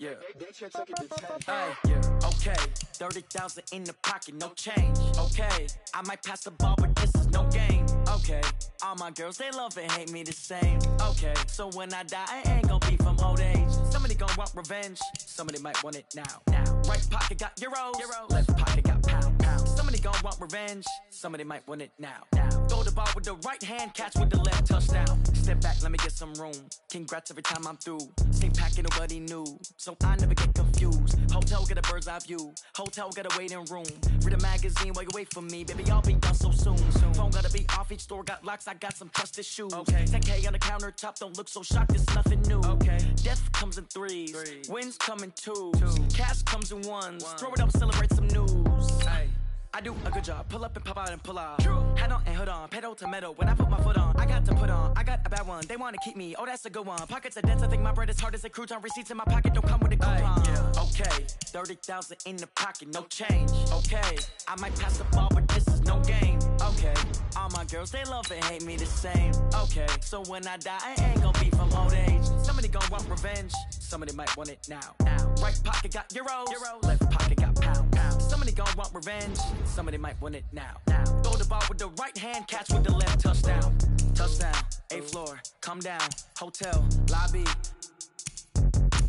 Yeah. They took it to 10. Hey, yeah, okay. 30,000 in the pocket, no change. Okay, I might pass the ball, but this is no game. Okay, all my girls, they love and hate me the same. Okay, so when I die, I ain't gon' be from old age. Somebody gon' want revenge, somebody might want it now. Right pocket got euros, left pocket got pound. Somebody gon' want revenge, somebody might want it now. Throw the ball with the right hand, catch with the left, touchdown. Step back, let me get some room. Congrats every time I'm through. Same packet, nobody knew, so I never get confused. Hotel get a bird's eye view, hotel get a waiting room. Read a magazine while you wait for me, baby, I'll be done so soon. Phone gotta be off, each store got locks, I got some trusted shoes. 10K on the countertop, don't look so shocked, it's nothing new. Death comes in threes, wins come in twos, cash comes in ones. Throw it up, celebrate some news. I do a good job, pull up and pop out and pull out. Head on and hood on, pedal to metal. When I put my foot on, I got to put on. I got a bad one, they wanna keep me, oh that's a good one. Pockets are dense, I think my bread is hard as a crouton. Receipts in my pocket don't come with a coupon. Okay, 30,000 in the pocket, no change. Okay, I might pass the ball, but this is no game. Okay, all my girls, they love and hate me the same. Okay, so when I die, I ain't gon' be from old age. Somebody gon' want revenge, somebody might want it now. Right pocket got euros, left pocket got pound. Somebody gon' want revenge, somebody might want it now. Throw the ball with the right hand, catch with the left, touchdown. Touchdown, 8th floor, come down, hotel, lobby.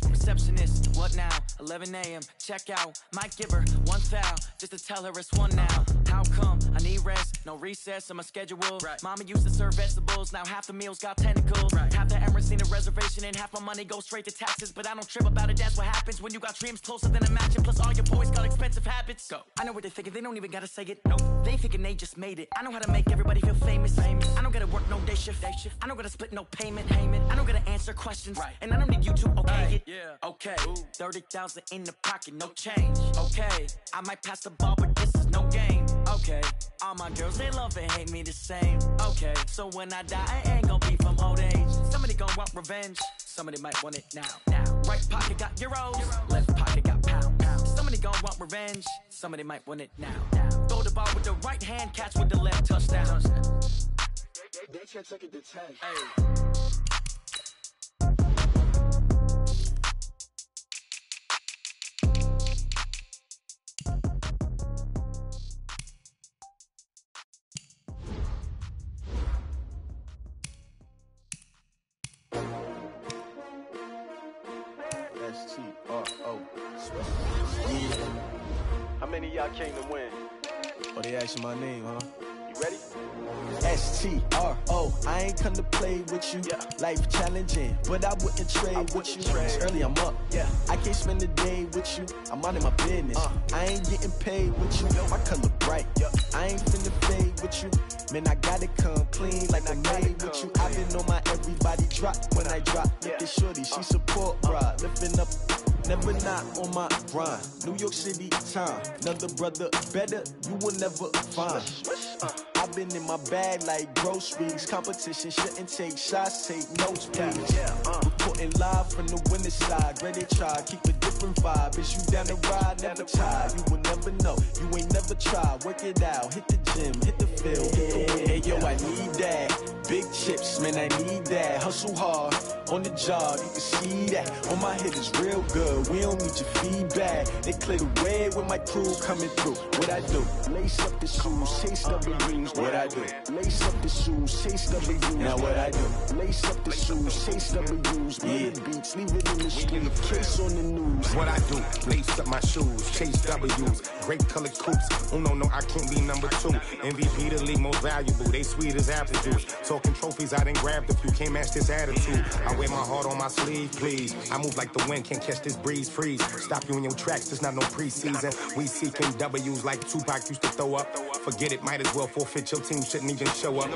Receptionist, what now? 11 a.m., check out. Might give her one foul, just to tell her it's one now. How come? I need rest, no recess in my schedule. Mama used to serve vegetables, now half the meals got tentacles. Half the Emirates need a reservation and half my money goes straight to taxes. But I don't trip about it, that's what happens when you got dreams closer than a match. And plus all your boys got expensive habits. Go. I know what they're thinking, they don't even gotta say it. Nope. They ain't thinking they just made it. I know how to make everybody feel famous. I don't gotta work no day shift. I don't gotta split no payment. I don't gotta answer questions. And I don't need you to okay it. Okay, 30,000 in the pocket, no change. Okay, I might pass the ball, but this is no game. Okay, all my girls, they love and hate me the same. Okay, so when I die, I ain't gon' be from old age. Somebody gon' want revenge, somebody might want it now. Right pocket got euros, left pocket got pound. Somebody gon' want revenge, somebody might want it now. Throw the ball with the right hand, catch with the left, touchdown. They took it to 10. S-T-R-O. Yeah. How many of y'all came to win? Oh, they asking my name, huh? You ready? S-T-R-O. I ain't come to play with you. Life challenging, but I wouldn't trade with you. It's early, I'm up. I can't spend the day with you. I'm minding my business. I ain't getting paid with you. My color bright. I ain't finna fade with you. Man, I gotta come clean like I made with you. I've been on my everybody drop when I drop. Look at shorty, she support, bruh. Lifting up, never not on my grind. New York City time. Another brother better, you will never find. I've been in my bag like groceries. Competition shouldn't take shots, take notes, please. Reporting live from the winning side. Ready to try, keep a different vibe. Is you down the ride, never tired. You will never know, you ain't never tried. Work it out, hit the gym, hit the field, hit the wind. Hey yo, I need that. Big chips, man, I need that. Hustle hard, on the job, you can see that. On my hit is real good, we don't need your feedback. They clear the way with my crew coming through. What I do? Lace up the shoes, chase W's. What I do? Lace up the shoes, chase W's. Now what I do? Lace up the shoes, chase W's. Murder beats, leave it in the street, case on the news. What I do? Lace up my shoes, chase W's. Great colored coops. Oh no, I can't be number 2. MVP the league most valuable. They sweet as apple juice. Talking trophies, I done grabbed a few. Can't match this attitude. I wear my heart on my sleeve, please. I move like the wind, can't catch this breeze. Freeze. Stop you in your tracks, there's not no preseason. We seeking W's like Tupac used to throw up. Forget it, might as well forfeit. Your team shouldn't even show up.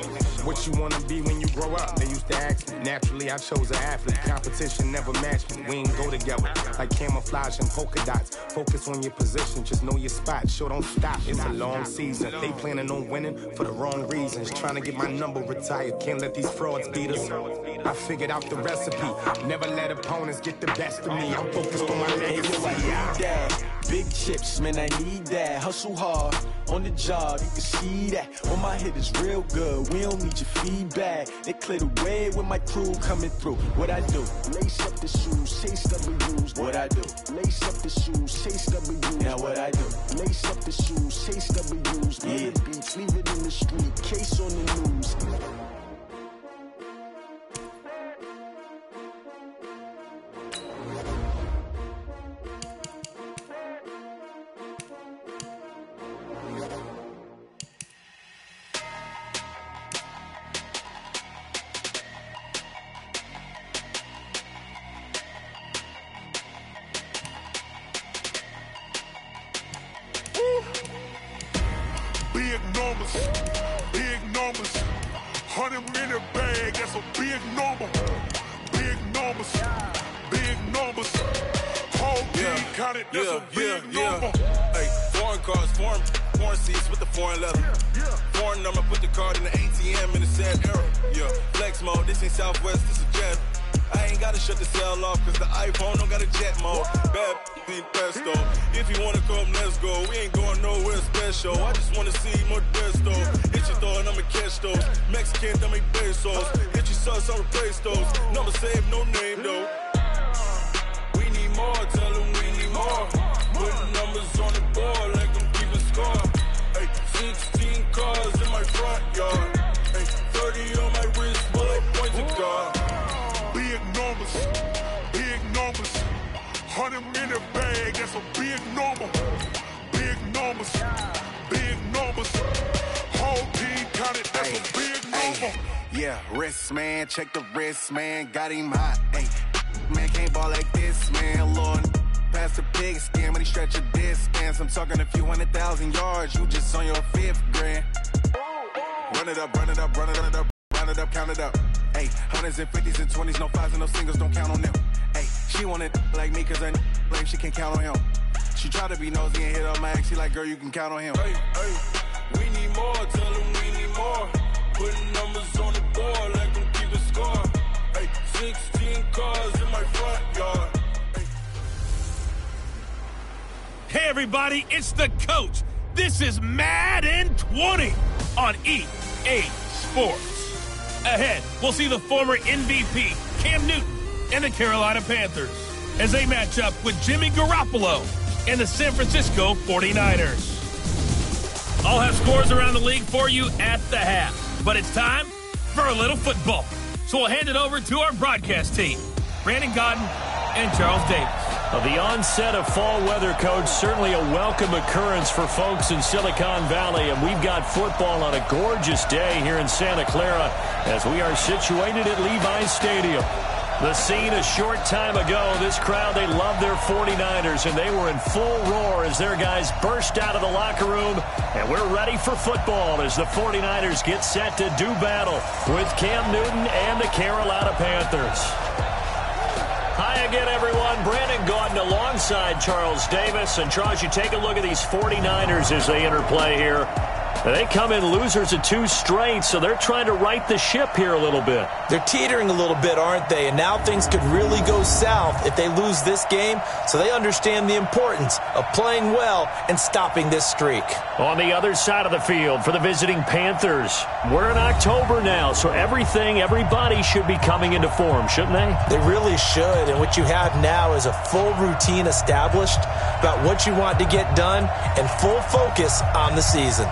What you wanna be when you grow up? They used to ask me. Naturally, I chose an athlete. Competition never matched me. We ain't go together. Like camouflage and polka dots. Focus on your position, just know your spot. Sure, don't stop. It's a long season. They planning on winning for the wrong reasons. Trying to get my number retired. Can't let these frauds beat us. I figured out the recipe. Never let opponents get the best of me. I'm focused on my legacy. Big chips, man, I need that. Hustle hard on the job, you can see that. On my head is real good, we don't need your feedback. They clear the way with my crew coming through. What I do? Lace up the shoes, chase W's. What I do? Lace up the shoes, chase W's. Now what I do? Lace up the shoes, chase W's. Yeah. The beats, leave it in the street, case on the news. Big numbers, 100 in the bag, that's a big number. Big numbers, whole team counted, that's a big number. Hey, foreign cars, foreign seats with the foreign leather. Foreign number, put the card in the ATM in the sad era. Yeah, flex mode, this ain't Southwest, this is Jet. I ain't gotta shut the cell off, cause the iPhone don't got a jet mode. Bad be pesto. If you wanna come, let's go. We ain't going nowhere special. I just wanna see more desto. Hit your throw and I'ma catch those. Mexican, dummy pesos. Hit your sauce, I'll replace those. Number save, no name though. We need more, tell them we need more. Putting numbers on the board like I'm keeping score. Hey, 16 cars in my front yard. Hey, 30 on my wrist, bullet points to God. Big numbers, 100 in the bag, that's a big number. Big numbers, whole team counted, that's a big number. Yeah, wrist man, check the wrist man, got him hot. Hey, man can't ball like this, man. Lord, past the pig skin when he stretch a distance. I'm talking a few 100,000 yards, you just on your 5th grand. Run it up, count it up. Hey, hundreds and 50s and 20s, no 5s and no singles, don't count on them. Hey, she want it like me, cause I like she can count on him. She try to be nosy and hit up my ex, she like, girl, you can count on him. Hey, we need more, tell them we need more. Putting numbers on the board like I'm keeping score. Hey, 16 cars in my front yard. Hey everybody, it's the coach. This is Madden 20 on EA Sports. Ahead, we'll see the former MVP, Cam Newton, and the Carolina Panthers as they match up with Jimmy Garoppolo and the San Francisco 49ers. I'll have scores around the league for you at the half, but it's time for a little football. So we'll hand it over to our broadcast team, Brandon Godden and Charles Davis. The onset of fall weather, Coach, certainly a welcome occurrence for folks in Silicon Valley, and we've got football on a gorgeous day here in Santa Clara as we are situated at Levi's Stadium. The scene a short time ago, this crowd, they love their 49ers, and they were in full roar as their guys burst out of the locker room, and we're ready for football as the 49ers get set to do battle with Cam Newton and the Carolina Panthers. Hi again, everyone. Brandon Gaudin alongside Charles Davis. And, Charles, you take a look at these 49ers as they interplay here. They come in losers of 2 straight, so they're trying to right the ship here a little bit. They're teetering a little bit, aren't they? And now things could really go south if they lose this game, so they understand the importance of playing well and stopping this streak. On the other side of the field for the visiting Panthers, we're in October now, so everybody should be coming into form, shouldn't they? They really should, and what you have now is a full routine established about what you want to get done and full focus on the season.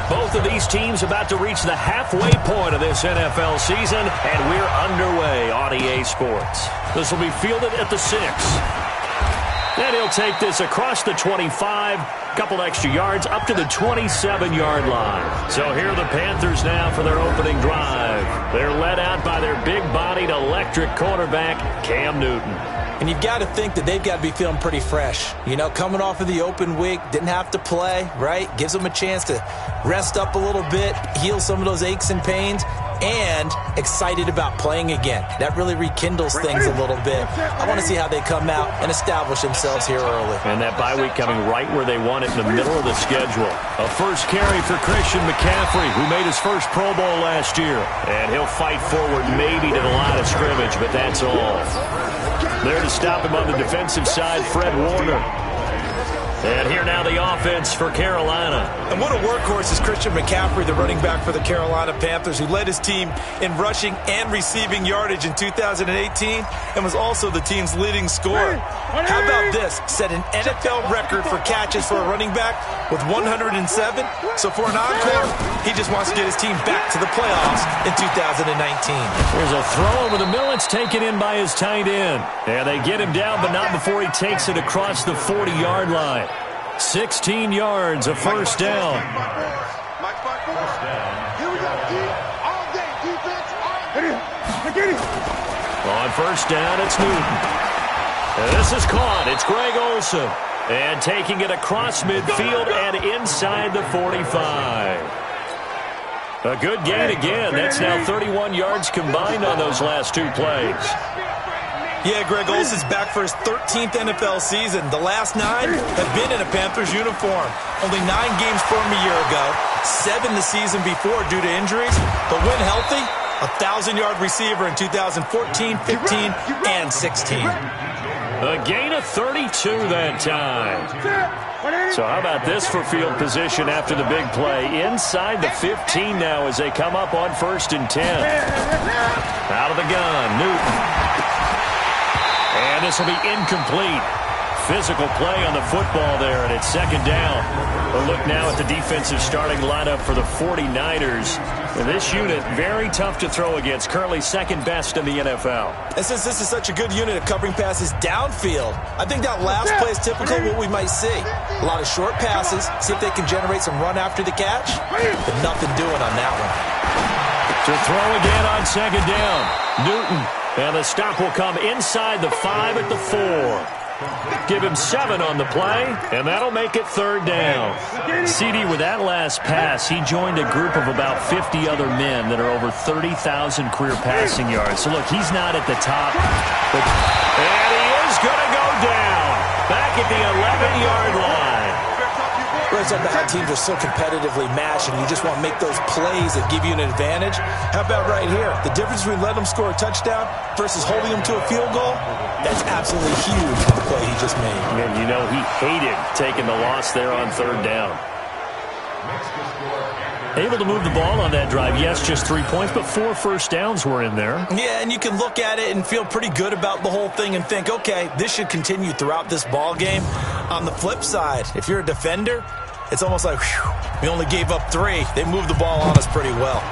Both of these teams about to reach the halfway point of this NFL season, and we're underway on EA Sports. This will be fielded at the 6. And he'll take this across the 25, couple extra yards, up to the 27-yard line. So here are the Panthers now for their opening drive. They're led out by their big-bodied electric quarterback, Cam Newton. And you've got to think that they've got to be feeling pretty fresh. You know, coming off of the open week, didn't have to play, right? Gives them a chance to rest up a little bit, heal some of those aches and pains. and excited about playing again. That really rekindles things a little bit. I want to see how they come out and establish themselves here early. And that bye week coming right where they want it, in the middle of the schedule. A first carry for Christian McCaffrey, who made his first Pro Bowl last year. And he'll fight forward maybe to the line of scrimmage, but that's all. There to stop him on the defensive side, Fred Warner. And here now the offense for Carolina. And what a workhorse is Christian McCaffrey, the running back for the Carolina Panthers, who led his team in rushing and receiving yardage in 2018 and was also the team's leading scorer. How about this? Set an NFL record for catches for a running back with 107. So for an encore, he just wants to get his team back to the playoffs in 2019. There's a throw over the middle. It's taken in by his tight end. And they get him down, but not before he takes it across the 40-yard line. 16 yards, a first down. On first down, it's Newton. And this is caught. It's Greg Olsen. And taking it across midfield and inside the 45. A good gain again. That's now 31 yards combined on those last two plays. Yeah, Greg Olsen's back for his 13th NFL season. The last 9 have been in a Panthers uniform. Only 9 games for him a year ago, 7 the season before due to injuries. But when healthy, a 1,000-yard receiver in 2014, 15, and 16. A gain of 32 that time. So how about this for field position after the big play? Inside the 15 now as they come up on 1st and 10. Out of the gun, Newton. And this will be incomplete. Physical play on the football there, and it's second down. A look now at the defensive starting lineup for the 49ers. This unit, very tough to throw against, currently second best in the NFL. And since this is such a good unit of covering passes downfield, I think that last play is typical of what we might see. A lot of short passes, see if they can generate some run after the catch, but nothing doing on that one. To throw again on second down, Newton. And the stop will come inside the 5 at the 4. Give him 7 on the play, and that'll make it third down. CD, with that last pass, he joined a group of about 50 other men that are over 30,000 career passing yards. So, look, he's not at the top. And he is going to go down back at the 11-yard line. We're talking about how teams are so competitively matched, and you just want to make those plays that give you an advantage. How about right here? The difference between letting them score a touchdown versus holding them to a field goal, that's absolutely huge in the play he just made. And you know, he hated taking the loss there on third down. Able to move the ball on that drive. Yes, just 3 points, but 4 first downs were in there. Yeah, and you can look at it and feel pretty good about the whole thing and think, okay, this should continue throughout this ball game. On the flip side, if you're a defender, it's almost like, whew, we only gave up 3. They moved the ball on us pretty well.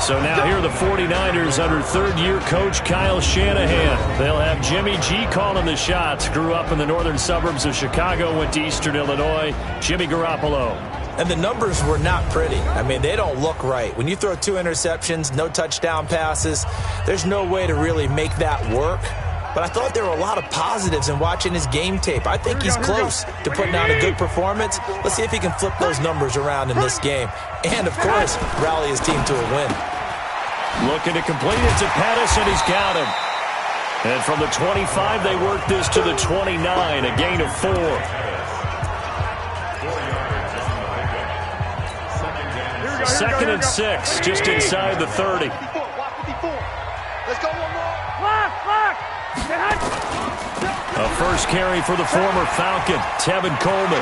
So now here are the 49ers under third-year coach Kyle Shanahan. They'll have Jimmy G calling the shots. Grew up in the northern suburbs of Chicago, went to Eastern Illinois. Jimmy Garoppolo. And the numbers were not pretty. I mean, they don't look right. When you throw 2 interceptions, no touchdown passes, there's no way to really make that work. But I thought there were a lot of positives in watching his game tape. I think he's close to putting out a good performance. Let's see if he can flip those numbers around in this game. And, of course, rally his team to a win. Looking to complete it to Pettis, and he's got him. And from the 25, they work this to the 29, a gain of 4. Second and 6, just inside the 30. Let's go one more. Lock. A first carry for the former Falcon, Tevin Coleman.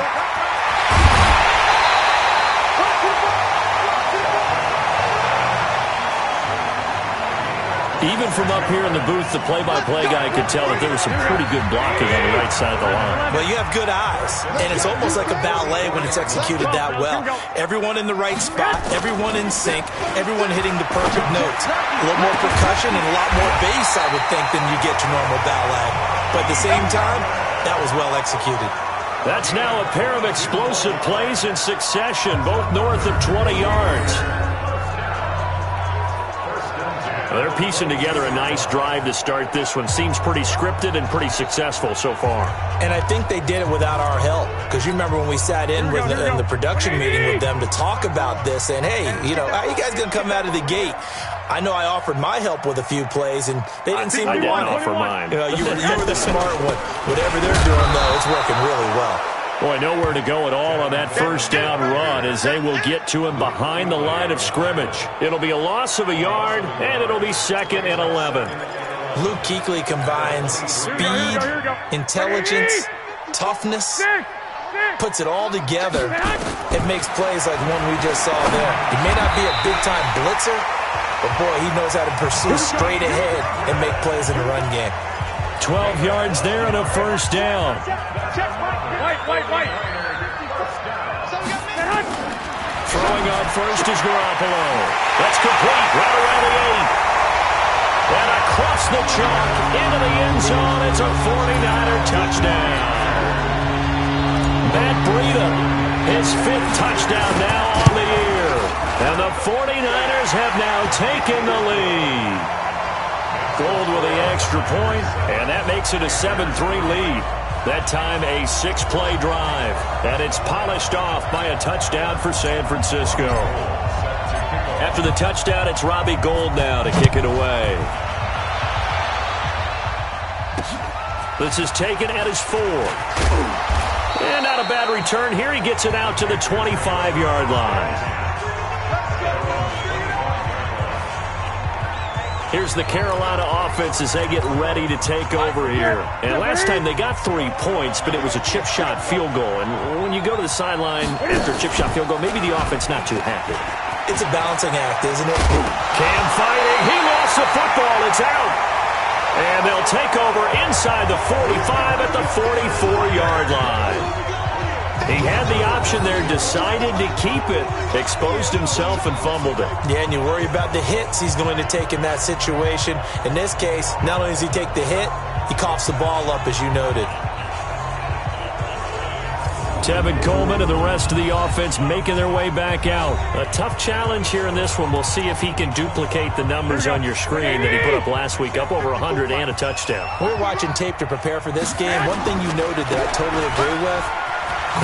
Even from up here in the booth, the play-by-play guy could tell that there was some pretty good blocking on the right side of the line. Well, you have good eyes, and it's almost like a ballet when it's executed that well. Everyone in the right spot, everyone in sync, everyone hitting the perfect notes. A little more percussion and a lot more bass, I would think, than you get your normal ballet. But at the same time, that was well executed. That's now a pair of explosive plays in succession, both north of 20 yards. Well, they're piecing together a nice drive to start this one. Seems pretty scripted and pretty successful so far. And I think they did it without our help. Because you remember when we sat in the production meeting with them to talk about this, and hey, you know, how are you guys going to come out of the gate? I know I offered my help with a few plays, and they didn't seem to want it. I didn't offer mine. You know, you were the smart one. Whatever they're doing, though, it's working really well. Boy, nowhere to go at all on that first down run as they will get to him behind the line of scrimmage. It'll be a loss of a yard, and it'll be 2nd and 11. Luke Kuechly combines speed, intelligence, toughness, puts it all together. It makes plays like one we just saw there. He may not be a big-time blitzer, but, boy, he knows how to pursue straight ahead and make plays in the run game. 12 yards there and a first down. Throwing on first is Garoppolo. That's complete right around the 8. And across the chalk into the end zone. It's a 49er touchdown. Matt Breida, his 5th touchdown now on the year. And the 49ers have now taken the lead. Gold with the extra point, and that makes it a 7-3 lead. That time a 6-play drive, and it's polished off by a touchdown for San Francisco. After the touchdown, it's Robbie Gould now to kick it away. This is taken at his 4. And not a bad return here. He gets it out to the 25-yard line. Here's the Carolina offense as they get ready to take over here. And last time they got 3 points, but it was a chip shot field goal. And when you go to the sideline after a chip shot field goal, maybe the offense not too happy. It's a balancing act, isn't it? Cam fighting. He lost the football. It's out. And they'll take over inside the 45 at the 44-yard line. He had the option there, decided to keep it, exposed himself and fumbled it. Yeah, and you worry about the hits he's going to take in that situation. In this case, not only does he take the hit, he coughs the ball up, as you noted. Tevin Coleman and the rest of the offense making their way back out. A tough challenge here in this one. We'll see if he can duplicate the numbers on your screen that he put up last week, up over 100 and a touchdown. We're watching tape to prepare for this game. One thing you noted that I totally agree with,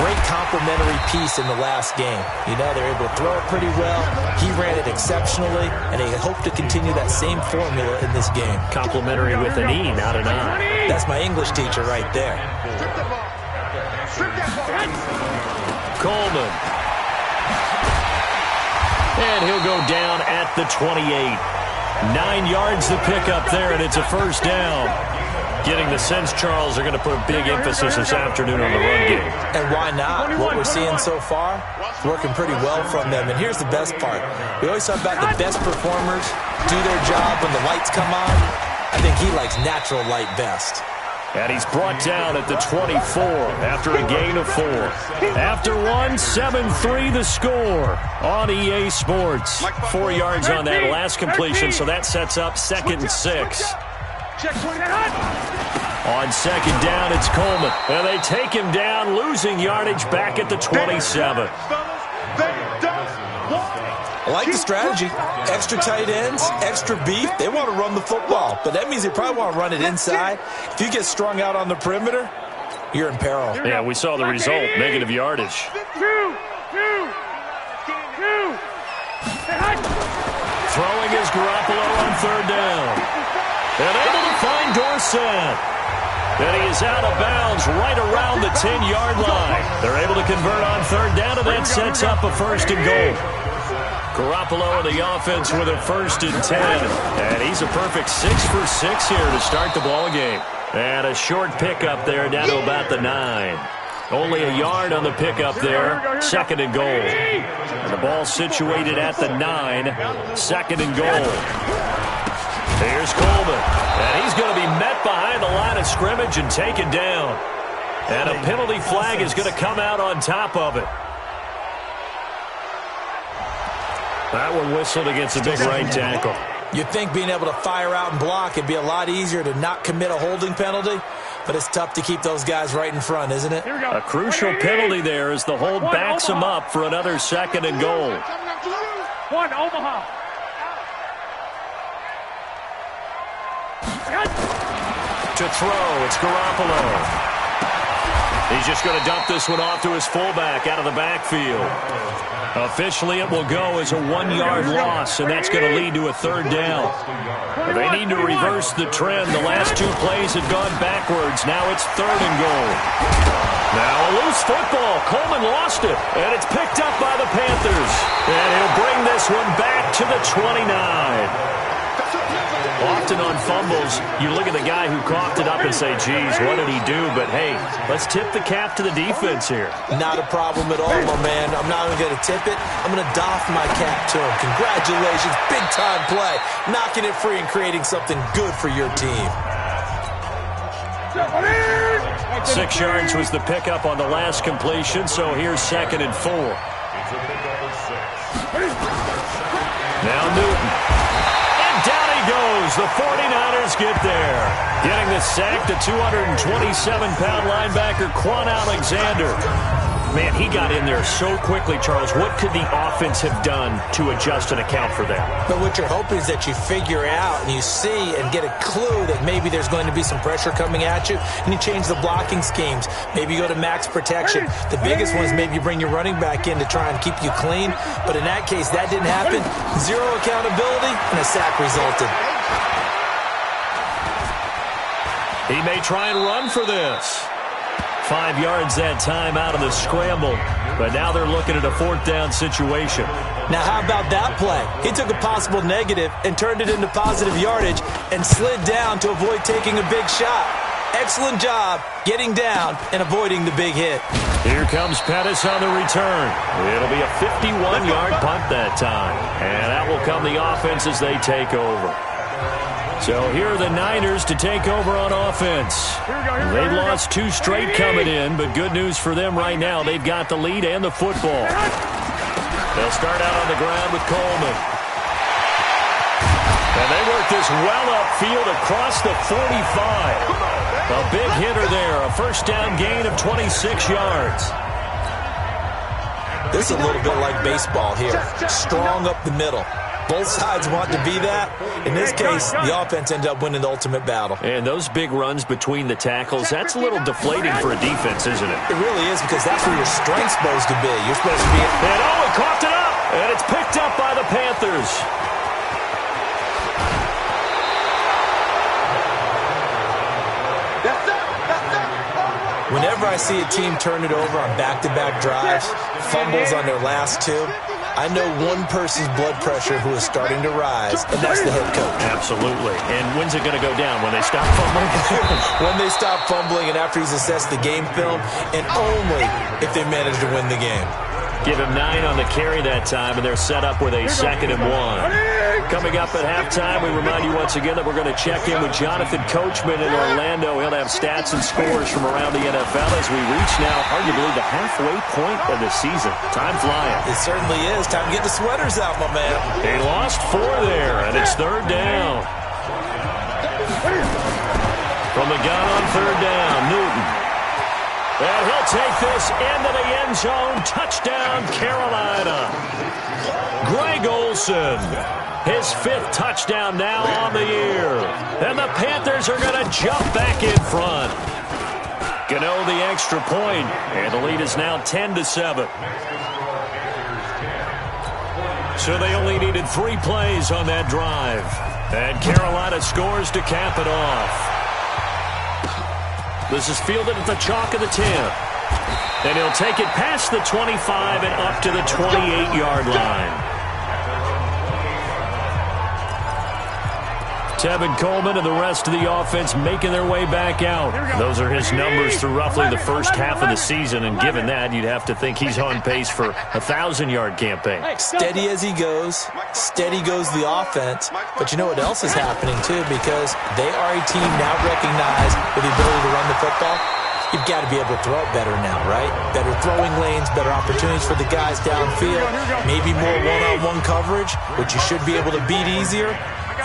great complementary piece in the last game. You know, they're able to throw it pretty well. He ran it exceptionally, and they hope to continue that same formula in this game. Complementary with an E, not an I. That's my English teacher right there. Coleman. And he'll go down at the 28. 9 yards to pick up there, and it's a first down. Getting the sense, Charles, are going to put a big emphasis this afternoon on the run game. And why not? What we're seeing so far, working pretty well from them. And here's the best part. We always talk about the best performers do their job when the lights come on. I think he likes natural light best. And he's brought down at the 24 after a gain of 4. After one, 7-3 the score on EA Sports. 4 yards on that last completion, so that sets up 2nd and 6. On 2nd down, it's Coleman. And they take him down, losing yardage back at the 27. I like the strategy. Extra tight ends, extra beef. They want to run the football, but that means they probably want to run it inside. If you get strung out on the perimeter, you're in peril. Yeah, we saw the result, negative yardage. Throwing is Garoppolo on 3rd down. And able to find Dorsett. And he is out of bounds right around the 10-yard line. They're able to convert on 3rd down, and that sets up a 1st and goal. Garoppolo in the offense with a 1st and 10. And he's a perfect 6 for 6 here to start the ball game. And a short pickup there down to about the 9. Only a yard on the pickup there. 2nd and goal. And the ball situated at the 9. 2nd and goal. Here's Coleman. And he's going to be met behind the line of scrimmage and taken down. And a penalty flag is going to come out on top of it. That one whistled against a big right tackle. You'd think being able to fire out and block it'd be a lot easier to not commit a holding penalty, but it's tough to keep those guys right in front, isn't it? A crucial penalty there as the hold backs him up for another 2nd and goal. One, Omaha. To throw, it's Garoppolo. He's just going to dump this one off to his fullback out of the backfield. Officially, it will go as a 1-yard loss, and that's going to lead to a third down. They need to reverse the trend. The last 2 plays had gone backwards. Now it's 3rd and goal. Now a loose football. Coleman lost it, and it's picked up by the Panthers. And he'll bring this one back to the 29. Often on fumbles, you look at the guy who coughed it up and say, geez, what did he do? But, hey, let's tip the cap to the defense here. Not a problem at all, my man. I'm not even going to tip it. I'm going to doff my cap to him. Congratulations. Big-time play. Knocking it free and creating something good for your team. 6 yards was the pickup on the last completion, so here's 2nd and 4. Now Newton. Down he goes. The 49ers get there. Getting the sack, the 227-pound linebacker, Quan Alexander. Man, he got in there so quickly, Charles. What could the offense have done to adjust and account for that? But what you're hoping is that you figure out and you see and get a clue that maybe there's going to be some pressure coming at you, and you change the blocking schemes. Maybe you go to max protection. The biggest one is maybe you bring your running back in to try and keep you clean. But in that case, that didn't happen. 0 accountability, and a sack resulted. He may try and run for this. 5 yards that time out of the scramble. But now they're looking at a 4th down situation. Now, how about that play? He took a possible negative and turned it into positive yardage and slid down to avoid taking a big shot. Excellent job getting down and avoiding the big hit. Here comes Pettis on the return. It'll be a 51-yard punt that time. And that will come the offense as they take over. So here are the Niners to take over on offense. They've lost 2 straight coming in, but good news for them right now. They've got the lead and the football. They'll start out on the ground with Coleman. And they work this well upfield across the 45. A big hitter there, a 1st down gain of 26 yards. This is a little bit like baseball here. Strong up the middle. Both sides want to be that. In this case, the offense ended up winning the ultimate battle. And those big runs between the tackles, that's a little deflating for a defense, isn't it? It really is, because that's where your strength's supposed to be. You're supposed to be... And he coughed it up! And it's picked up by the Panthers. Whenever I see a team turn it over on back-to-back drives, fumbles on their last 2, I know one person's blood pressure who is starting to rise, and that's the head coach. Absolutely. And when's it going to go down? When they stop fumbling? When they stop fumbling and after he's assessed the game film, and only if they manage to win the game. Give him 9 on the carry that time, and they're set up with a 2nd and 1. Coming up at halftime, we remind you once again that we're going to check in with Jonathan Coachman in Orlando. He'll have stats and scores from around the NFL as we reach now, arguably, the halfway point of the season. Time flying. It certainly is. Time to get the sweaters out, my man. They lost 4 there, and it's 3rd down. From the gun on 3rd down, Newton. And he'll take this into the end zone. Touchdown, Carolina. Greg Olsen, his 5th touchdown now on the year. And the Panthers are going to jump back in front. Gano the extra point, and the lead is now 10-7. So they only needed 3 plays on that drive. And Carolina scores to cap it off. This is fielded at the chalk of the 10. And he'll take it past the 25 and up to the 28-yard line. Tevin Coleman and the rest of the offense making their way back out. Those are his numbers through roughly the first half of the season, and given that, you'd have to think he's on pace for a 1,000-yard campaign. Steady as he goes, steady goes the offense. But you know what else is happening, too, because they are a team now recognized with the ability to run the football. You've got to be able to throw it better now, right? Better throwing lanes, better opportunities for the guys downfield, maybe more one-on-one coverage, which you should be able to beat easier.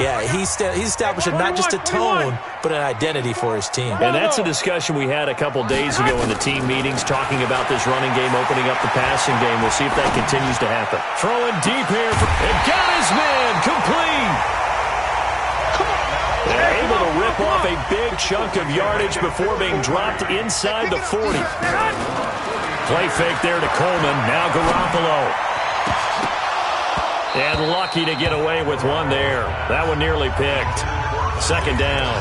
Yeah, he's establishing not just a tone, but an identity for his team. And that's a discussion we had a couple days ago in the team meetings, talking about this running game, opening up the passing game. We'll see if that continues to happen. Throwing deep here. And got his man complete. They're able to rip chip off a big chunk of yardage before being dropped inside the 40. Play fake there to Coleman. Now Garoppolo. And lucky to get away with one there. That one nearly picked. Second down.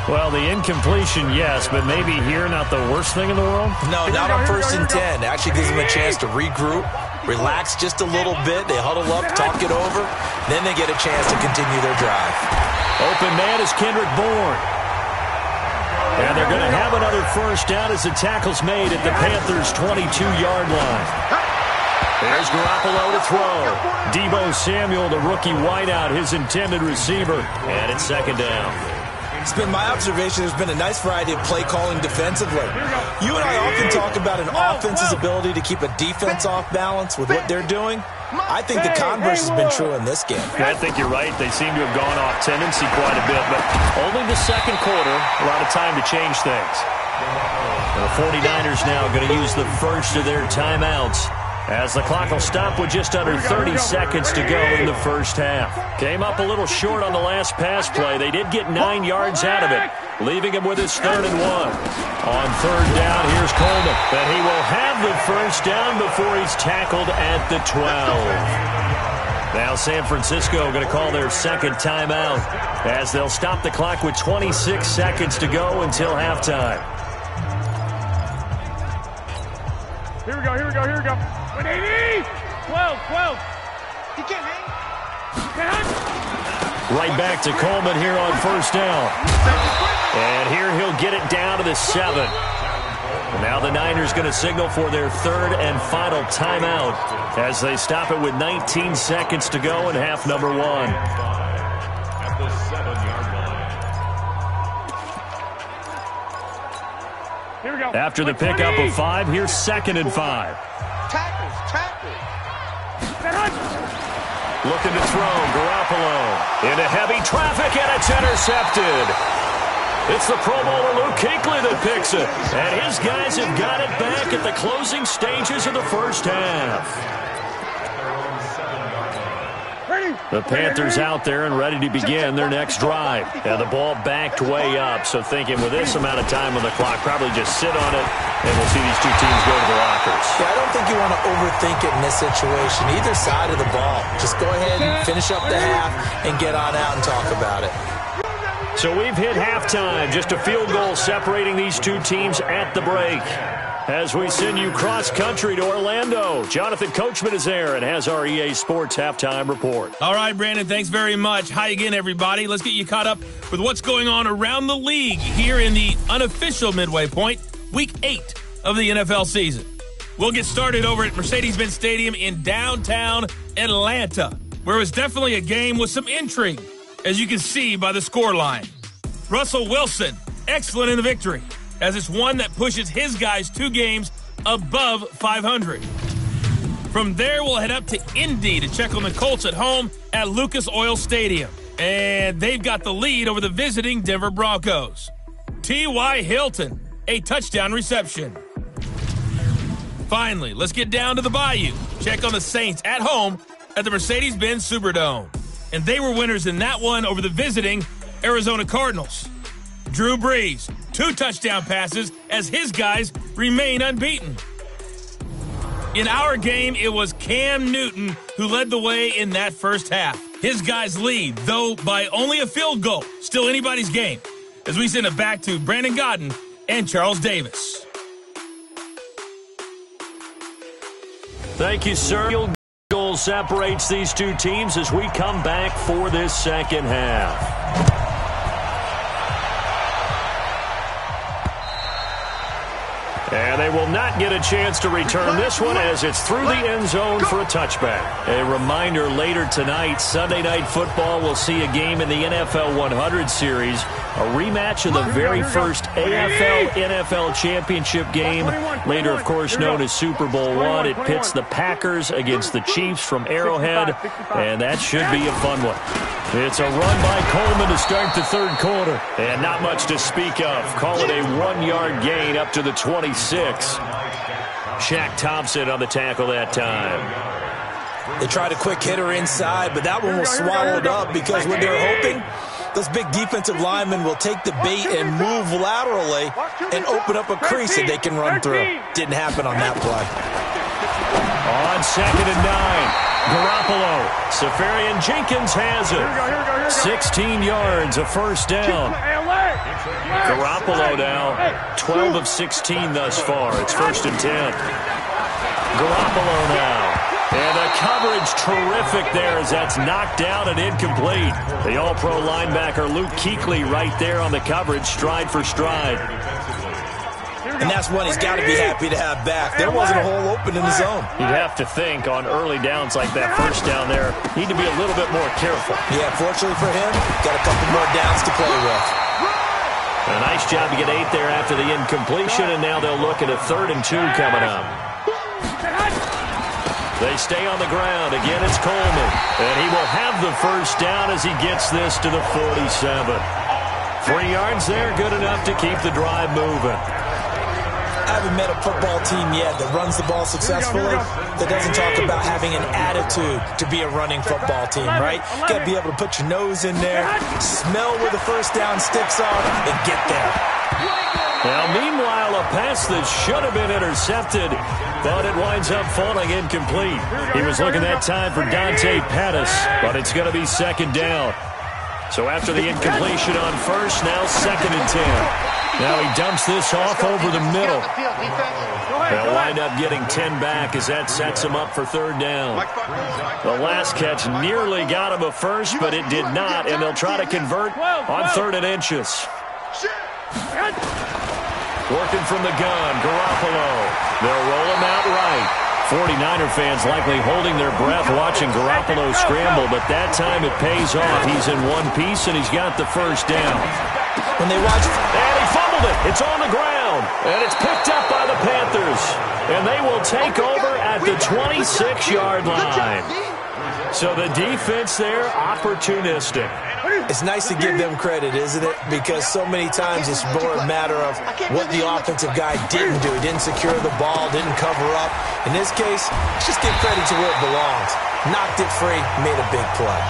Well, the incompletion, yes, but maybe here not the worst thing in the world? No, not on 1st and 10. Actually gives them a chance to regroup, relax just a little bit. They huddle up, talk it over. Then they get a chance to continue their drive. Open man is Kendrick Bourne. And they're going to have another first down as the tackle's made at the Panthers' 22-yard line. There's Garoppolo to throw. Deebo Samuel, the rookie wideout, his intended receiver. And it's second down. It's been my observation there's been a nice variety of play calling defensively. You and I often talk about an offense's ability to keep a defense off balance with what they're doing. I think the converse has been true in this game. I think you're right. They seem to have gone off tendency quite a bit, but only the second quarter, a lot of time to change things. The 49ers now going to use the first of their timeouts, as the clock will stop with just under 30 seconds to go in the first half. Came up a little short on the last pass play. They did get 9 yards out of it, leaving him with his 3rd and 1. On 3rd down, here's Coleman. And he will have the first down before he's tackled at the 12. Now San Francisco going to call their second timeout, as they'll stop the clock with 26 seconds to go until halftime. Here we go, here we go, here we go. 180! 12. He can't hang. Right back to Coleman here on first down. And here he'll get it down to the 7. Now the Niners going to signal for their 3rd and final timeout, as they stop it with 19 seconds to go in half number 1. At the 7-yard line. Here we go. After the pickup of 5, here's 2nd and 5. Tackles. Looking to throw, Garoppolo into heavy traffic, and it's intercepted. It's the Pro Bowler Luke Kuechly that picks it, and his guys have got it back at the closing stages of the first half. The Panthers out there and ready to begin their next drive. And the ball backed way up, so thinking with this amount of time on the clock, probably just sit on it, and we'll see these two teams go to the lockers. Yeah, I don't think you want to overthink it in this situation, either side of the ball. Just go ahead and finish up the half and get on out and talk about it. So we've hit halftime, just a field goal separating these two teams at the break. As we send you cross-country to Orlando, Jonathan Coachman is there and has our EA Sports halftime report. All right, Brandon, thanks very much. Hi again, everybody. Let's get you caught up with what's going on around the league here in the unofficial midway point, Week 8 of the NFL season. We'll get started over at Mercedes-Benz Stadium in downtown Atlanta, where it was definitely a game with some intrigue, as you can see by the scoreline. Russell Wilson, excellent in the victory, as it's one that pushes his guys 2 games above 500. From there, we'll head up to Indy to check on the Colts at home at Lucas Oil Stadium. And they've got the lead over the visiting Denver Broncos. T.Y. Hilton, a touchdown reception. Finally, let's get down to the Bayou. Check on the Saints at home at the Mercedes-Benz Superdome. And they were winners in that one over the visiting Arizona Cardinals. Drew Brees, 2 touchdown passes as his guys remain unbeaten. In our game, it was Cam Newton who led the way in that first half. His guys lead, though by only a field goal. Still anybody's game. As we send it back to Brandon Godden and Charles Davis. Thank you, sir. Field goal separates these two teams as we come back for this second half. And they will not get a chance to return this one as it's through the end zone for a touchback. A reminder, later tonight, Sunday Night Football will see a game in the NFL 100 series, a rematch of the very first AFL-NFL championship game, later, of course, known as Super Bowl I. It pits the Packers against the Chiefs from Arrowhead, and that should be a fun one. It's a run by Coleman to start the third quarter, and not much to speak of. Call it a 1-yard gain up to the 26. Shaq Thompson on the tackle that time. They tried a quick hitter inside, but that one was swallowed up because what they're hoping Those big defensive linemen will take the bait and move laterally and open up a crease that they can run through. Didn't happen on that play. On 2nd and 9, Garoppolo. Safarian Jenkins has it. 16 yards, a first down. Garoppolo now, 12 of 16 thus far. It's 1st and 10. Garoppolo now. And the coverage terrific there as that's knocked down and incomplete. The all-pro linebacker Luke Kuechly right there on the coverage, stride for stride. And that's one he's got to be happy to have back. There wasn't a hole open in the zone. You'd have to think on early downs like that first down there, need to be a little bit more careful. Yeah, fortunately for him, got a couple more downs to play with. A nice job to get 8 there after the incompletion, and now they'll look at a 3rd and 2 coming up. They stay on the ground. Again, it's Coleman. And he will have the first down as he gets this to the 47. 3 yards there, good enough to keep the drive moving. I haven't met a football team yet that runs the ball successfully that doesn't talk about having an attitude to be a running football team, right? You got to be able to put your nose in there, smell where the first down sticks are, and get there. Now, meanwhile, a pass that should have been intercepted, but it winds up falling incomplete. He was looking that time for Dante Pettis, but it's going to be 2nd down. So after the incompletion on first, now 2nd and 10. Now he dumps this off over the middle. They'll wind up getting 10 back as that sets him up for 3rd down. The last catch nearly got him a first, but it did not, and they'll try to convert on 3rd and inches. Working from the gun, Garoppolo. They'll roll him out right. 49er fans likely holding their breath watching Garoppolo scramble, but that time it pays off. He's in one piece, and he's got the first down. When they watch, and he fumbled it. It's on the ground, and it's picked up by the Panthers. And they will take over at the 26-yard line. So the defense there, opportunistic. It's nice to give them credit, isn't it? Because so many times it's more a matter of what the offensive guy didn't do. He didn't secure the ball, didn't cover up. In this case, let's just give credit to where it belongs. Knocked it free, made a big play.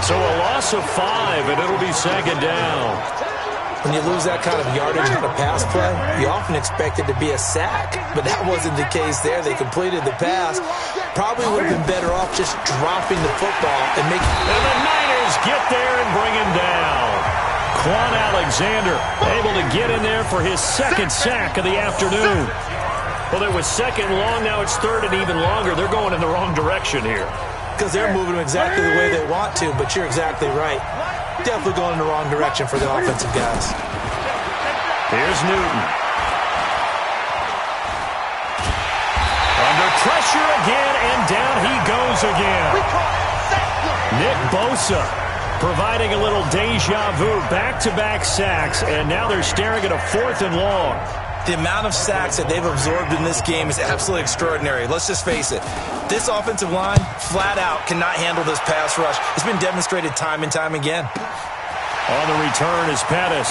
So a loss of 5, and it'll be 2nd down. When you lose that kind of yardage on a pass play, you often expect it to be a sack. But that wasn't the case there. They completed the pass. Probably would have been better off just dropping the football and making... And the Niners get there and bring him down. Quan Alexander able to get in there for his 2nd sack of the afternoon. Well, there was 2nd long, now it's 3rd and even longer. They're going in the wrong direction here. Because they're moving exactly the way they want to, but you're exactly right. Definitely going in the wrong direction for the offensive guys. Here's Newton. Under pressure again, and down he goes again. Nick Bosa providing a little deja vu, back-to-back sacks, and now they're staring at a 4th and long. The amount of sacks that they've absorbed in this game is absolutely extraordinary. Let's just face it. This offensive line, flat out, cannot handle this pass rush. It's been demonstrated time and time again. On the return is Pettis.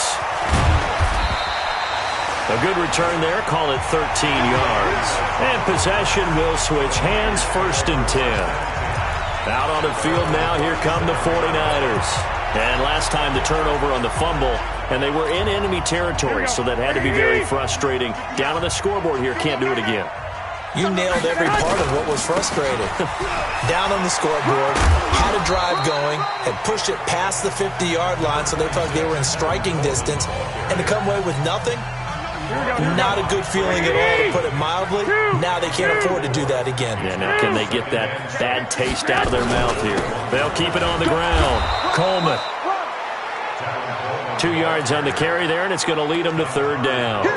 A good return there, call it 13 yards. And possession will switch hands, 1st and 10. Out on the field now, here come the 49ers. And last time the turnover on the fumble, and they were in enemy territory, so that had to be very frustrating. Down on the scoreboard here, can't do it again. You nailed every part of what was frustrating. Down on the scoreboard, had a drive going, had pushed it past the 50-yard line, so they felt like they were in striking distance, and to come away with nothing, not a good feeling at all, to put it mildly. Now they can't afford to do that again. Yeah, now can they get that bad taste out of their mouth here? They'll keep it on the ground. Coleman. 2 yards on the carry there, and it's going to lead them to 3rd down.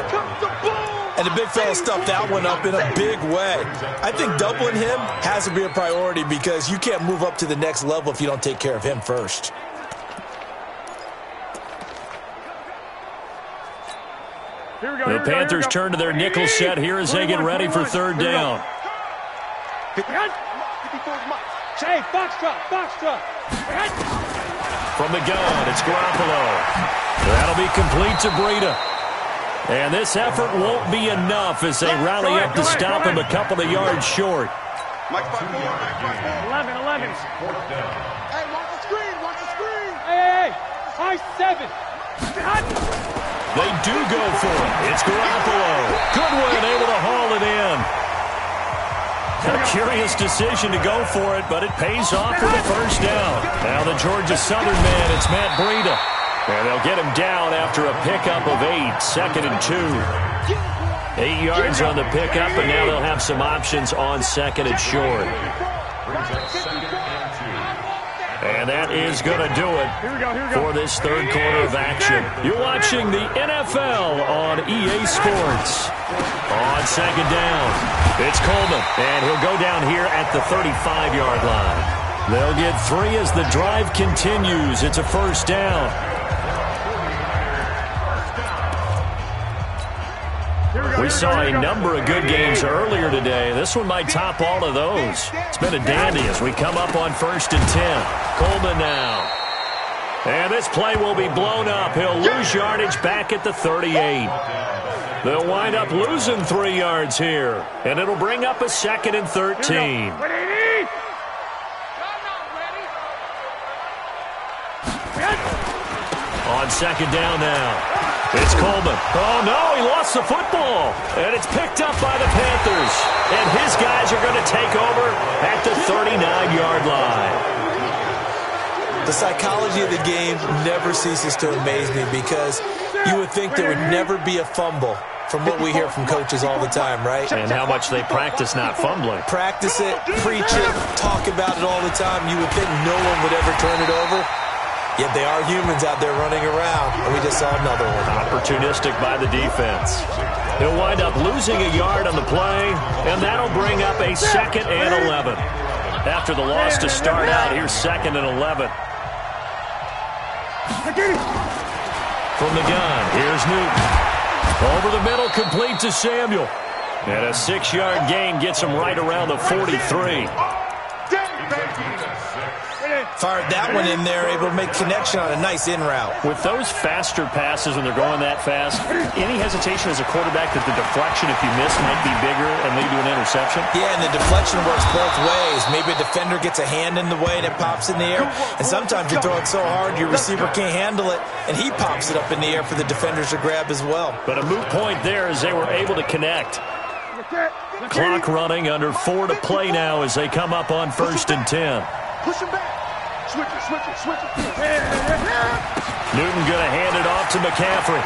And the big fella stuffed that one up in a big way. I think doubling him has to be a priority because you can't move up to the next level if you don't take care of him first. The Panthers turn to their nickel set here as they get ready for 3rd down. From the gun, it's Garoppolo. That'll be complete to Breida. And this effort won't be enough as they rally up to stop him a couple of yards short. 11. Hey, watch the screen. Hey. High 7. They do go for it. It's Garoppolo. Goodwin able to haul it in. A curious decision to go for it, but it pays off for the first down. Now the Georgia Southern man, it's Matt Breida. And they'll get him down after a pickup of 8, 2nd and 2. 8 yards on the pickup, and now they'll have some options on 2nd and short. And that is going to do it for this third quarter of action. You're watching the NFL on EA Sports. On 2nd down, it's Coleman, and he'll go down here at the 35-yard line. They'll get 3 as the drive continues. It's a first down. We saw a number of good games earlier today. This one might top all of those. It's been a dandy as we come up on 1st and 10. Coleman now. And this play will be blown up. He'll lose yardage back at the 38. They'll wind up losing 3 yards here. And it'll bring up a 2nd and 13. On 2nd down now. It's Coleman. Oh, no, he lost the football. And it's picked up by the Panthers. And his guys are going to take over at the 39-yard line. The psychology of the game never ceases to amaze me because you would think there would never be a fumble from what we hear from coaches all the time, right? And how much they practice not fumbling. Practice it, preach it, talk about it all the time. You would think no one would ever turn it over. Yet they are humans out there running around, and we just saw another one. Opportunistic by the defense. He'll wind up losing a yard on the play, and that'll bring up a 2nd and 11. After the loss to start out, here's 2nd and 11. From the gun, here's Newton. Over the middle, complete to Samuel. And a 6-yard gain gets him right around the 43. Fired that one in there, able to make connection on a nice in route. With those faster passes when they're going that fast, any hesitation as a quarterback that the deflection, if you miss, might be bigger and lead to an interception? Yeah, and the deflection works both ways. Maybe a defender gets a hand in the way and it pops in the air. And sometimes you throw it so hard your receiver can't handle it, and he pops it up in the air for the defenders to grab as well. But a moot point there as they were able to connect. Clock running, under 4 to play now as they come up on 1st and 10. Push him back. Switch it. Newton going to hand it off to McCaffrey.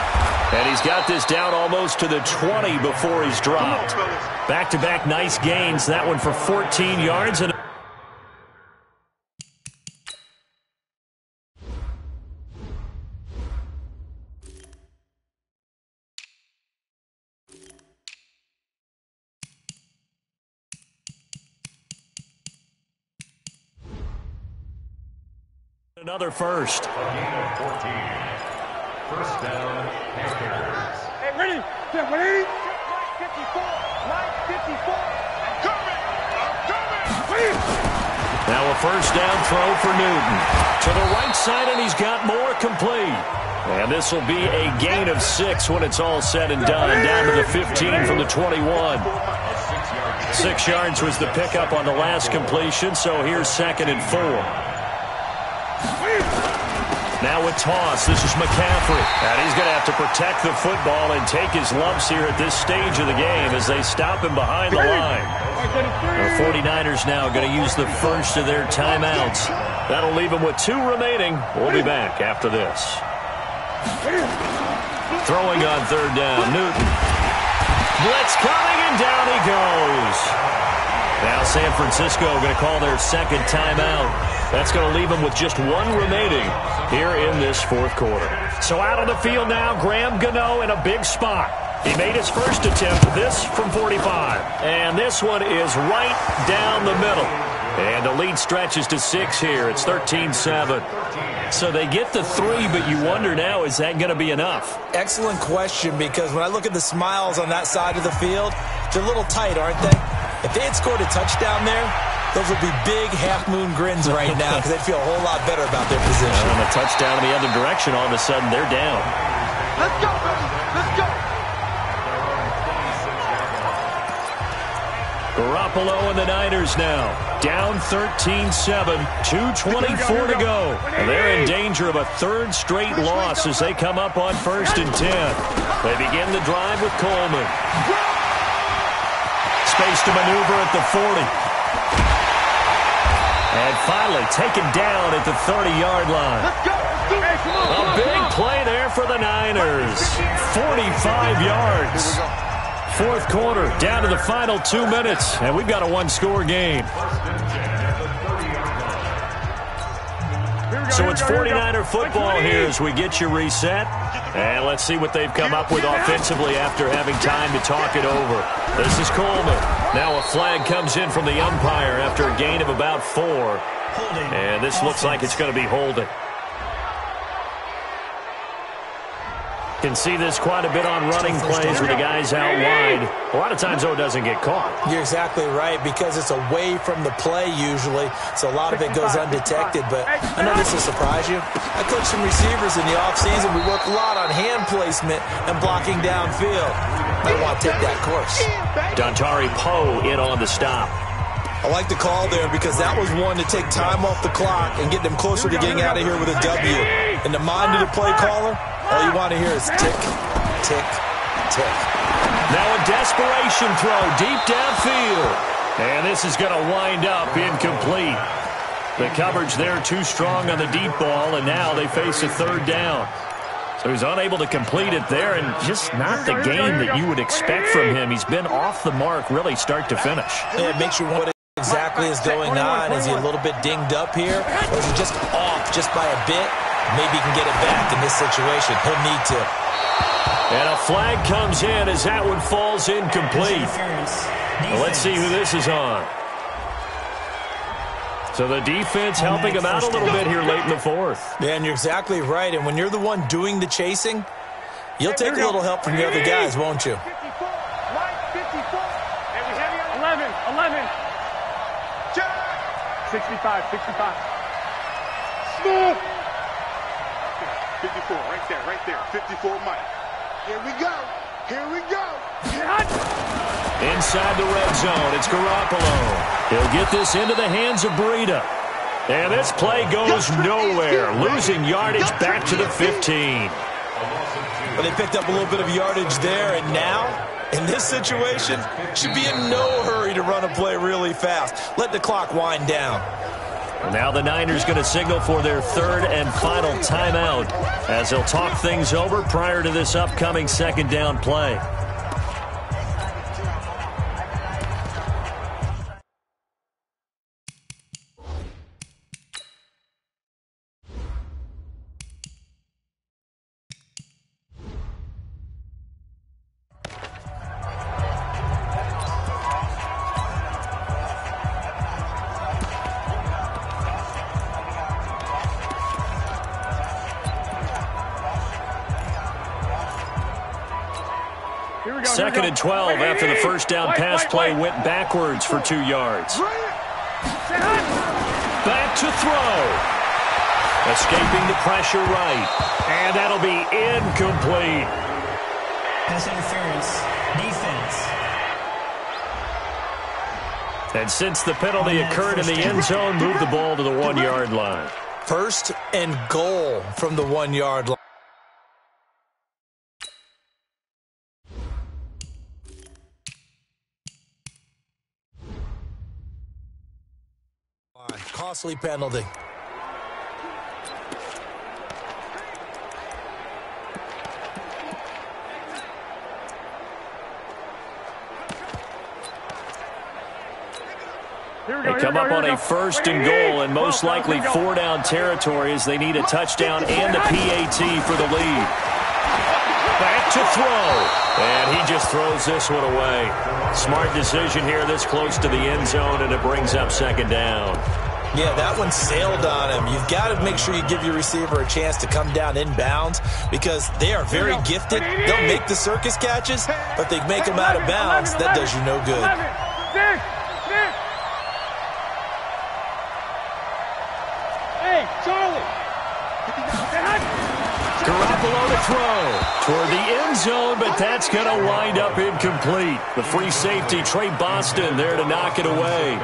And he's got this down almost to the 20 before he's dropped. Back-to-back nice gains. That one for 14 yards. And another first. A gain of 14. First down, Panthers. Hey, ready? Get ready. Line 54. Line 54. I'm coming. Now a first down throw for Newton. To the right side, and he's got more complete. And this will be a gain of 6 when it's all said and done. Down to the 15 from the 21. 6 yards was the pickup on the last completion, so here's 2nd and 4. Now a toss. This is McCaffrey. And he's going to have to protect the football and take his lumps here at this stage of the game as they stop him behind the line. The 49ers now going to use the first of their timeouts. That'll leave them with 2 remaining. We'll be back after this. Throwing on 3rd down, Newton. Blitz coming, and down he goes. Now San Francisco going to call their 2nd timeout. That's going to leave them with just 1 remaining here in this 4th quarter. So out on the field now, Graham Gano in a big spot. He made his first attempt, this from 45. And this one is right down the middle. And the lead stretches to 6 here. It's 13-7. So they get the 3, but you wonder now, is that going to be enough? Excellent question, because when I look at the smiles on that side of the field, they're a little tight, aren't they? If they had scored a touchdown there, those would be big half-moon grins right now because they'd feel a whole lot better about their position. And a touchdown in the other direction, all of a sudden they're down. Let's go, baby. Let's go. Garoppolo and the Niners now. Down 13-7, 2:24 to go. And they're in danger of a third straight loss as they come up on 1st and 10. They begin the drive with Coleman. Space to maneuver at the 40. And finally taken down at the 30-yard line. A big play there for the Niners. 45 yards. Fourth quarter, down to the final 2 minutes, and we've got a one-score game. So it's 49er football here as we get you reset. And let's see what they've come up with offensively after having time to talk it over. This is Coleman. Now a flag comes in from the umpire after a gain of about 4. And this looks like it's going to be holding. Can see this quite a bit on running plays with the guys out wide. A lot of times, though, it doesn't get caught. You're exactly right, because it's away from the play usually, so a lot of it goes undetected. But I know this will surprise you. I coach some receivers in the offseason. We work a lot on hand placement and blocking downfield. Might want to take that course. Dontari Poe in on the stop. I like the call there because that was one to take time off the clock and get them closer to getting out of here with a W. In the mind of the play caller, all you want to hear is tick, tick, tick. Now a desperation throw deep downfield. And this is going to wind up incomplete. The coverage there too strong on the deep ball, and now they face a third down. So he's unable to complete it there, and just not the game that you would expect from him. He's been off the mark really start to finish. Yeah, it makes you wonder what exactly is going on. Is he a little bit dinged up here, or is he just off just by a bit? Maybe he can get it back in this situation. He'll need to. And a flag comes in as that one falls incomplete. Well, let's see who this is on. So the defense helping him out a little bit here late in the fourth. Yeah, and you're exactly right. And when you're the one doing the chasing, you'll take a little help from the other guys, won't you? 11. Jack. 65. Smooth. 54, right there. 54, Mike. Here we go. Inside the red zone, it's Garoppolo. He'll get this into the hands of Breida. And this play goes nowhere, losing yardage back to the 15. But they picked up a little bit of yardage there, and now, in this situation, should be in no hurry to run a play really fast. Let the clock wind down. And now the Niners going to signal for their third and final timeout as they'll talk things over prior to this upcoming second down play. Second and 12 after the first down pass play went backwards for 2 yards. Back to throw. Escaping the pressure right. And that'll be incomplete. Pass interference. Defense. And since the penalty occurred in the end zone, move the ball to the 1 yard line. First and goal from the 1 yard line. Costly penalty. They come up on a first and goal and most likely 4 down territory as they need a touchdown and a PAT for the lead. Back to throw. And he just throws this one away. Smart decision here this close to the end zone, and it brings up second down. Yeah, that one sailed on him. You've got to make sure you give your receiver a chance to come down inbounds because they are very gifted. They'll make the circus catches, but they make them out of bounds. That does you no good. Hey, Charlie. Garoppolo to throw toward the end zone, but that's going to wind up incomplete. The free safety, Trey Boston, there to knock it away.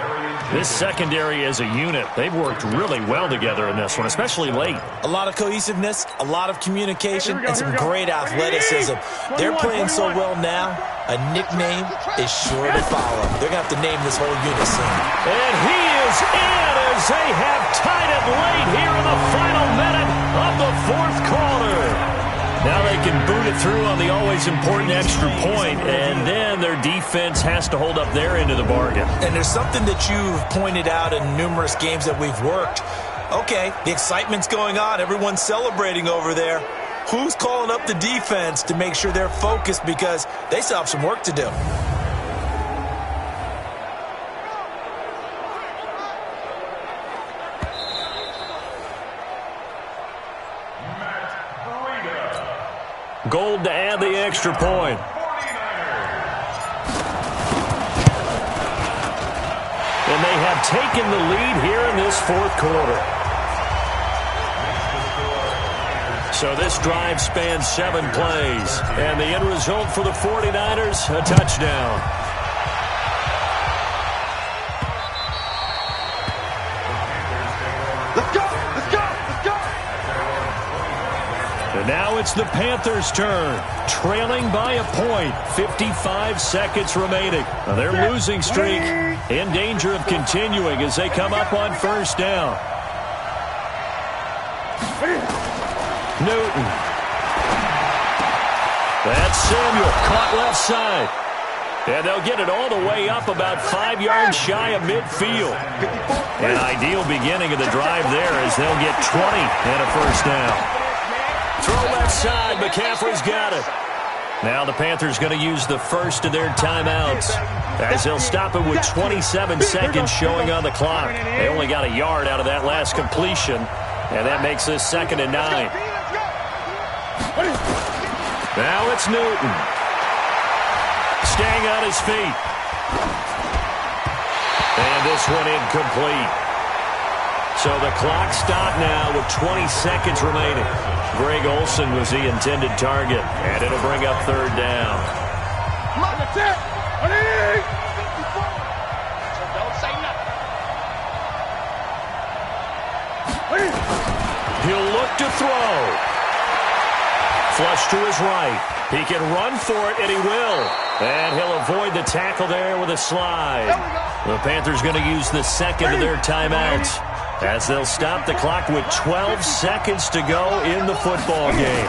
This secondary as a unit, they've worked really well together in this one, especially late. A lot of cohesiveness, a lot of communication, and some great athleticism. They're playing so well now, a nickname is sure to follow. They're going to have to name this whole unit soon. And he is in as they have tied it late here in the final minute of the fourth quarter. Now they can boot it through on the always important extra point, and then their defense has to hold up their end of the bargain. And there's something that you've pointed out in numerous games that we've worked. Okay, the excitement's going on. Everyone's celebrating over there. Who's calling up the defense to make sure they're focused because they still have some work to do? Gold to add the extra point. And they have taken the lead here in this fourth quarter. So this drive spans 7 plays. And the end result for the 49ers, a touchdown. And now it's the Panthers' turn, trailing by a point, 55 seconds remaining. Now their losing streak in danger of continuing as they come up on first down. Newton. That's Samuel, caught left side. And they'll get it all the way up about 5 yards shy of midfield. An ideal beginning of the drive there as they'll get 20 and a first down. Throw left side, McCaffrey's got it. Now the Panthers going to use the first of their timeouts as they'll stop it with 27 seconds showing on the clock. They only got a yard out of that last completion, and that makes this 2nd and 9. Now it's Newton. Staying on his feet. And this one incomplete. So the clock stopped now with 20 seconds remaining. Greg Olsen was the intended target, and it'll bring up 3rd down. That's it. Don't say nothing. He'll look to throw. Flush to his right. He can run for it, and he will. And he'll avoid the tackle there with a slide. The Panthers going to use the 2nd of their timeouts as they'll stop the clock with 12 seconds to go in the football game.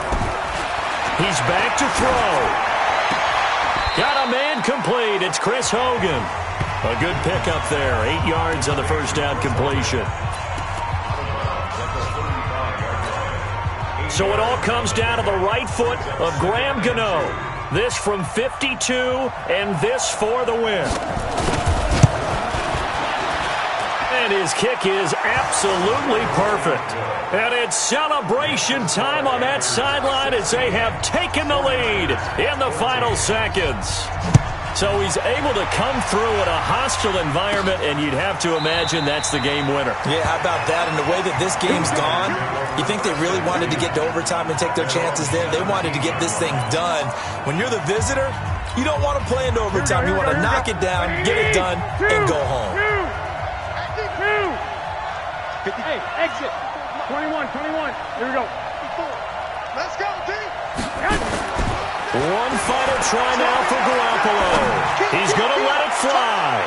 He's back to throw. Got a man complete. It's Chris Hogan. A good pickup there. 8 yards on the first down completion. So it all comes down to the right foot of Graham Gano. This from 52, and this for the win. And his kick is absolutely perfect. And it's celebration time on that sideline as they have taken the lead in the final seconds. So he's able to come through in a hostile environment, and you'd have to imagine that's the game winner. Yeah, how about that? And the way that this game's gone, you think they really wanted to get to overtime and take their chances there? They wanted to get this thing done. When you're the visitor, you don't want to play into overtime. You want to knock it down, get it done, and go home. Hey, exit. 21. Here we go. Let's go, D. One final try now for Garoppolo. He's going to let it fly.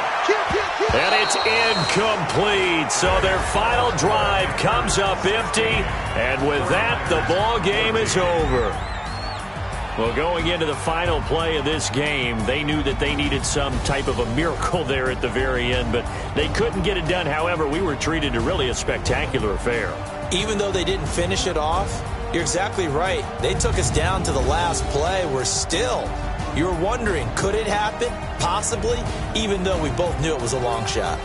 And it's incomplete. So their final drive comes up empty. And with that, the ball game is over. Well, going into the final play of this game, they knew that they needed some type of a miracle there at the very end, but they couldn't get it done. However, we were treated to really a spectacular affair. Even though they didn't finish it off, you're exactly right. They took us down to the last play. We're still, you're wondering, could it happen? Possibly, even though we both knew it was a long shot.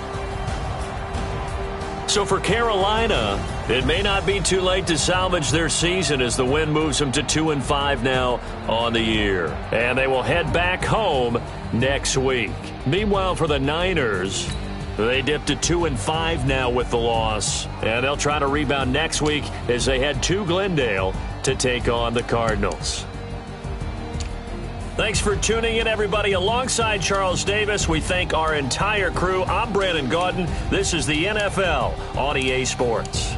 So for Carolina, it may not be too late to salvage their season as the win moves them to 2-5 now on the year. And they will head back home next week. Meanwhile, for the Niners, they dipped to 2-5 now with the loss. And they'll try to rebound next week as they head to Glendale to take on the Cardinals. Thanks for tuning in, everybody. Alongside Charles Davis, we thank our entire crew. I'm Brandon Gaudin. This is the NFL on EA Sports.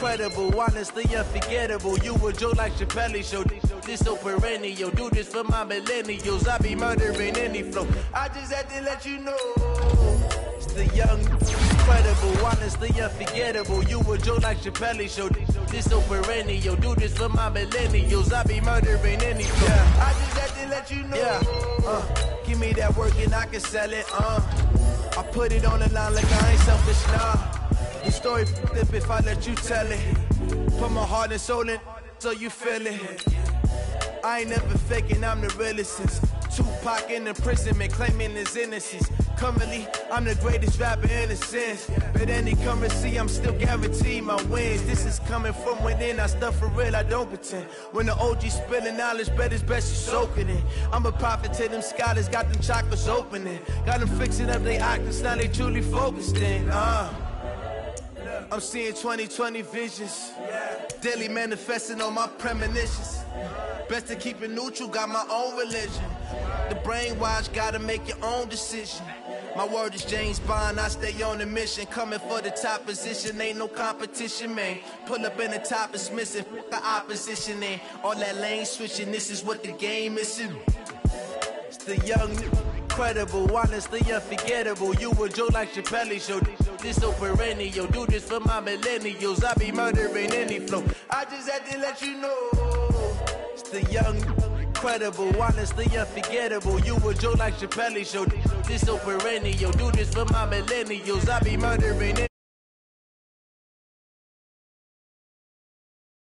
Incredible, honestly unforgettable. You a joke like Chappelle show. This so perennial. Do this for my millennials. I be murdering any flow. I just had to let you know. It's the young, incredible, honestly unforgettable. You a joke like Chappelle show. This so perennial. Do this for my millennials. I be murdering any flow. Yeah. I just had to let you know. Yeah. Give me that work and I can sell it. I put it on the line like I ain't selfish now. The story flip if I let you tell it. Put my heart and soul in so you feel it. I ain't never faking, I'm the realest since Tupac in imprisonment claiming his innocence. Currently, I'm the greatest rapper in a sense. But any currency, I'm still guaranteed my wins. This is coming from within, I stuff for real, I don't pretend. When the OG spilling knowledge, bet it's best you soak it in. I'm a prophet to them scholars, got them chakras opening. Got them fixing up their octaves, now they truly focused in. I'm seeing 2020 visions. Daily manifesting on my premonitions. Best to keep it neutral, got my own religion. The brainwash, gotta make your own decision. My word is James Bond, I stay on a mission. Coming for the top position, ain't no competition, man. Pull up in the top, it's missing, the opposition, and all that lane switching, this is what the game is. It's the young, incredible, honestly unforgettable. You a joke like Chappelle show. This so perennial. Do this for my millennials. I be murdering any flow. I just had to let you know. It's the young, incredible, honestly unforgettable. You a joke like Chappelle show. This so perennial. Do this for my millennials. I be murdering any